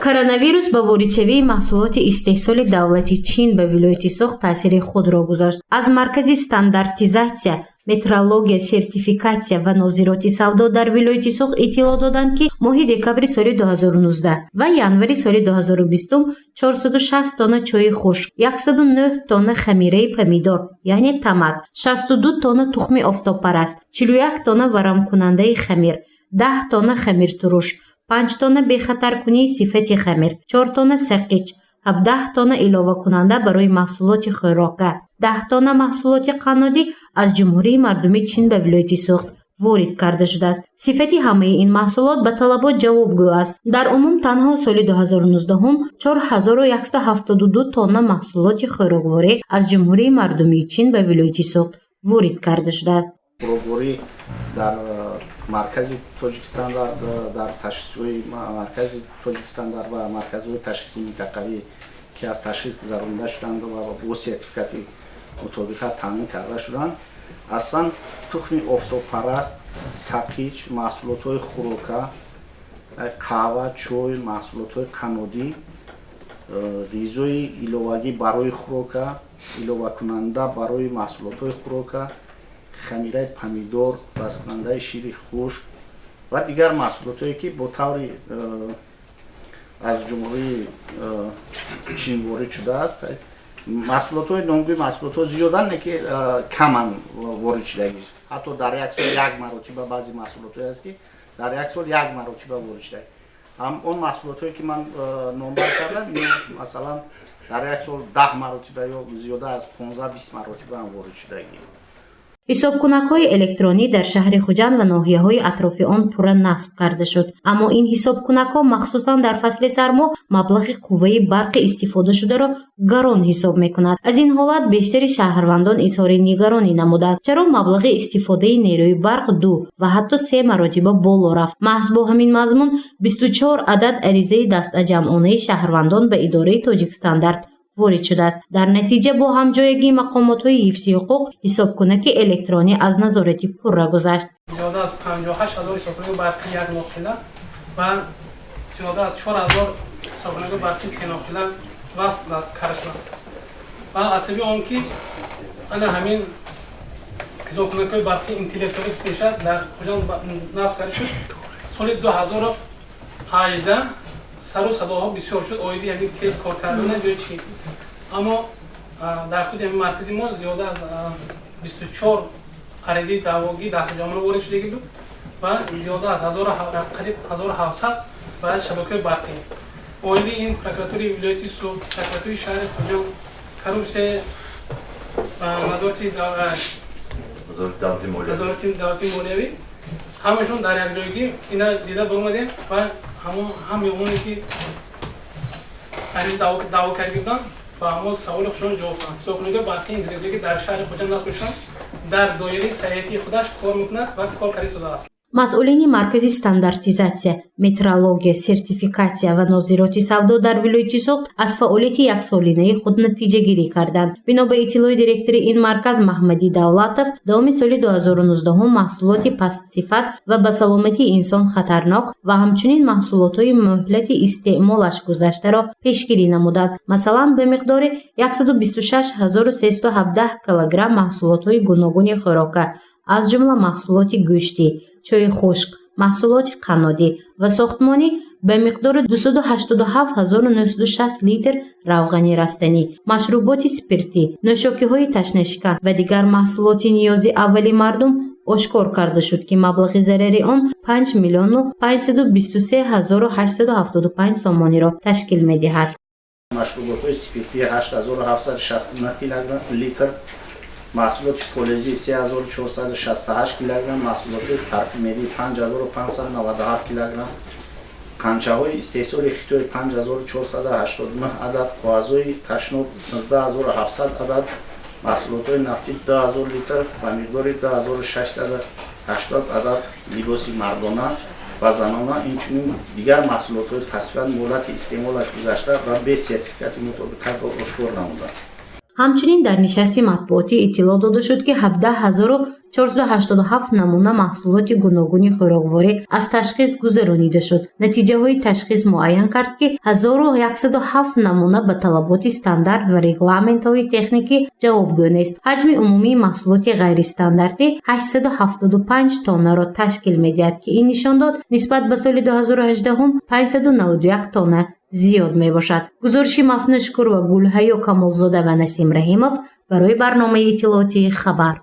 коронавирус ба воридшавии маҳсулоти истеҳсоли давлати чин ба вилояти Соғд таъсири худро гузошт. Аз маркази стандартизатсия, метрология, сертификатсия ва нозироти савдо дар вилояти Соғд иттилоъ доданд, ки моҳи декабри соли 2019 ва январи соли 2020 460 тонна чойи хушк, 109 тонна хамираи помидор яъне томат, 62 тонна тухми офтобпараст, 41 тонна варамкунандаи хамир, 10 тонна хамиртуруш, 5 тонна бехатаркунии сифати хамир, 4 тонна сақич, 17 тонна иловакунанда барои маҳсулоти хӯрока, 10 тонна маҳсулоти қаннодӣ аз Ҷумҳурии Мардуми Чин ба вилояти Соғд ворид карда шудааст. Сифати ҳамаи ин маҳсулот ба талабот ҷавобгӯ аст. Дар умум танҳо соли 2019 4172 тонна маҳсулоти хӯрокворӣ аз Ҷумҳурии Мардуми Чин ба вилояти Соғд ворид карда шудааст. дар маркази Тоҷикистан дар ташхисҳои маркази Тоҷикистан дар ва марказҳои ташхиси минтақавӣ ки аз ташхис гузаронида шуданд ва бо сертификати мутобиқат таъмин карда шуданд, аслан тухми офтобпараст, сақич, маҳсулотҳои хӯрока, қаҳва, чой, маҳсулотҳои қаннодӣ, ғизои иловагӣ барои хӯрока, иловакунанда барои маҳсулотҳои хӯрока, хамираи помидор, баскунандаи шири хушк ва дигар маҳсулотҳое ки бо таври аз ҷумҳурии Чин ворид шудааст. маҳсулотҳои номгӯи маҳсулотҳо зиёдан не ки каман ворид шудагӣ. ҳатто дар як сол як маротиба баъзи маҳсулотҳое аст ки дар як сол як маротиба ворид шудагӣ. он маҳсулотҳое ки ман номбар кардам, масалан дар як сол 10 маротиба ё зиёда аз 15-20 маротиба ҳам ворид шудагӣ. ҳисобкунакҳои электронӣ дар шаҳри Хуҷанд ва ноҳияҳои атрофи он пурра насб карда шуд. Аммо ин ҳисобкунакҳо махсусан дар фасли сармо маблағи қувваи барқи истифодашударо гарон ҳисоб мекунад. Аз ин ҳолат бештари шаҳрвандон изҳори нигаронӣ намуданд, чаро маблағи истифодаи нерӯи барқ 2 ва ҳатто 3 маротиба боло рафт. маҳз бо ҳамин мазмун 24 адад аризаи дастаҷамъонаи шаҳрвандон ба идораи Тоҷикстандарт ворид шудааст. Дар натиҷа бо ҳамҷоягии мақомотҳои ҳифзи ҳуқуқ ҳисобкунаки электронӣ аз назорати пурра гузашт. зиёда аз 58 000 ҳисобкунаки барқи як нохила ва зиёда аз 4 000 ҳисобкунаки барқи се нохила васл карда шуданд. ва асаби он ки ана ҳамин ҳисобкунаки барқи интеллектуалӣ пеша дар Хуҷанд насб карда шуд. соли 2018 сару садоҳо бисёр шуд оиди ҳамин тез кор кардана ё чи. аммо дар худи ҳамин маркази мо зиёда аз 24 аризаи даъвогии дастаҷамъона ворид шудагӣ буд ва зиёда аз қариб 1700 ба шабакаи барқӣ. оиди ин прокуратураи вилояти Соғд, прокуратураи шаҳри Хуҷанд, коррупсияи назорати давлати молиявӣ ҳамашон дар якҷоягӣ ина дида баромадем ва ҳаме оне ки ариз даъво карда буданд ва ҳамон саволи худшон ҷавоб доданд. ҳисобкунаки барқи интеллектуалӣ ки дар шаҳри Хуҷанд насб шуданд дар доираи саҳиятии худаш кор мекунад ва кор карда истодааст. масъулини маркази стандартизатсия, метрология, сертификатсия ва нозироти савдо дар вилояти Соғд аз фаъолияти яксолинаи худ натиҷагирӣ карданд. бино ба иттилои директори ин марказ Маҳмадӣ Давлатов, давоми соли 2019 маҳсулоти пастсифат ва ба саломатии инсон хатарнок ва ҳамчунин маҳсулотҳои муҳлати истеъмолаш гузаштаро пешгирӣ намуданд. масалан ба миқдори 126 317 килограмм маҳсулотҳои гуногуни хӯрока аз ҷумла маҳсулоти гӯшти, чойи хушк, маҳсулоти қаннодӣ ва сохтмонӣ ба миқдори 287 960 литр равғани растанӣ, машруботи спиртӣ, нӯшокиҳои ташнашикан ва дигар маҳсулоти ниёзи аввали мардум ошкор карда шуд, ки маблағи зарари он 5 миллиону 523 875 сомониро ташкил медиҳад. машруботҳои спиртӣ 8769 литр, маҳсулоти фолезӣ 3468 кг, маҳсулоти парфюмерӣ 5597 кг, қанчаҳои истеҳсоли хитои 5489 адад, қоғазҳои ташноб 19700 адад, маҳсулотҳои нафтӣ 2000 литр ба миқдори 2680 адад, либоси мардона ва занона, инчунин дигар маҳсулотҳои пасифат муддати истеъмолаш гузашта ва бе сертификати мутобиқат ошкор намуданд. ҳамчунин дар нишасти матбуотӣ иттилоъ дода шуд ки 17487 намуна маҳсулоти гуногуни хӯрокворӣ аз ташхис гузаронида шуд. натиҷаҳои ташхис муайян кард ки 1107 намуна ба талаботи стандарт ва регламентҳои техникӣ ҷавобгӯ нест. ҳаҷми умумии маҳсулоти ғайристандартӣ 875 тоннаро ташкил медиҳад ки ин нишон дод нисбат ба соли 2018 591 тонна зиёд мебошад. гузориши Мафнун Шукур ва Гулҳаё Камолзода ва Насим Раҳимов барои барномаи иттилоотии Хабар.